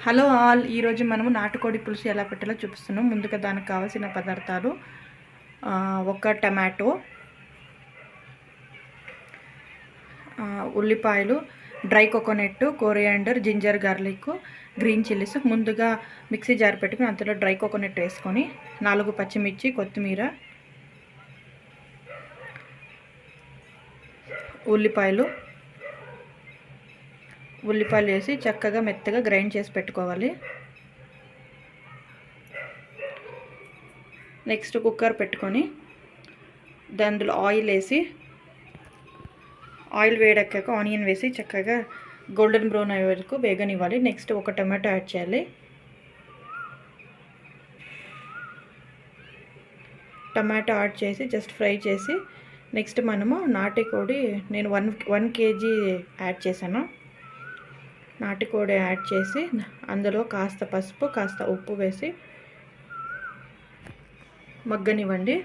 Hello all, ఈరోజు మనము నాటుకోడి పులుసు ఎలా పెట్టాలో చూపిస్తున్నాం. ముందుగా దానికి కావాల్సిన పదార్థాలు: ఒక టమాటో, ఉల్లిపాయలు, dry coconut, coriander, ginger garlic, green chillies. ముందుగా మిక్సీ జార్ పెట్టుకుని అందులో డ్రై కోకోనట్ వేసుకొని 4 పచ్చిమిర్చి, కొత్తిమీర, ఉల్లిపాయలు వేసి చక్కగా మెత్తగా గ్రైండ్ చేసి పెట్టుకోవాలి. నెక్స్ట్ కుక్కర్ పెట్టుకొని దాంట్లో ఆయిల్ వేసి, ఆయిల్ వేడెక్కాక ఆనియన్ వేసి చక్కగా గోల్డెన్ బ్రౌన్ అయ్యే వరకు వేగనివ్వాలి. నెక్స్ట్ ఒక టమాటో యాడ్ చేయాలి. టమాటో యాడ్ చేసి జస్ట్ ఫ్రై చేసి నెక్స్ట్ మనము నాటుకోడి, నేను 1 kg యాడ్ చేశాను. నాటుకోడి యాడ్ చేసి అందులో కాస్త పసుపు, కాస్త ఉప్పు వేసి మగ్గనివ్వండి.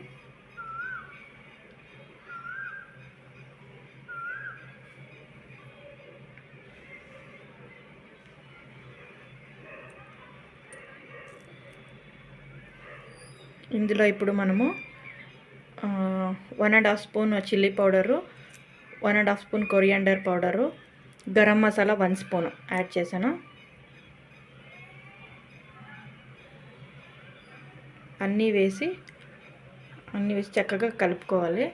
ఇందులో ఇప్పుడు మనము 1.5 spoon chilli powder, 1.5 spoon coriander powder, garam masala 1 spoon add చేశాను. అన్నీ వేసి చక్కగా కలుపుకోవాలి.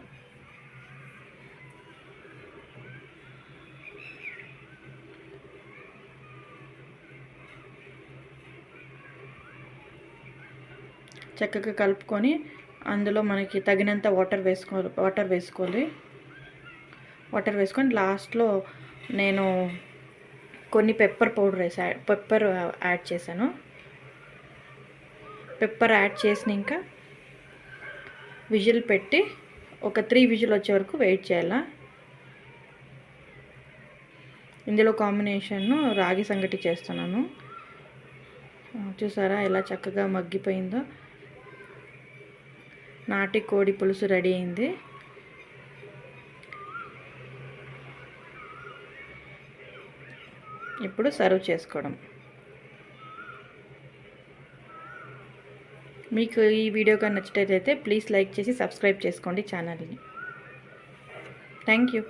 చక్కగా కలుపుకొని అందులో మనకి తగినంత వాటర్ వేసుకోవాలి. వాటర్ వేసుకొని లాస్ట్లో నేను కొన్ని పెప్పర్ యాడ్ చేశాను. పెప్పర్ యాడ్ చేసినాక విజిల్ పెట్టి ఒక 3 విజిల్ వచ్చే వరకు వెయిట్ చేయాలా. ఇందులో కాంబినేషన్ రాగి సంగటి చేస్తున్నాను. చూసారా ఎలా చక్కగా మగ్గిపోయిందో. నాటి కోడి పులుసు రెడీ అయింది. ఇప్పుడు సర్వ్ చేసుకోవడం. మీకు ఈ వీడియో కానీ నచ్చినట్లయితే ప్లీజ్ లైక్ చేసి సబ్స్క్రైబ్ చేసుకోండి ఛానల్ని. Thank you.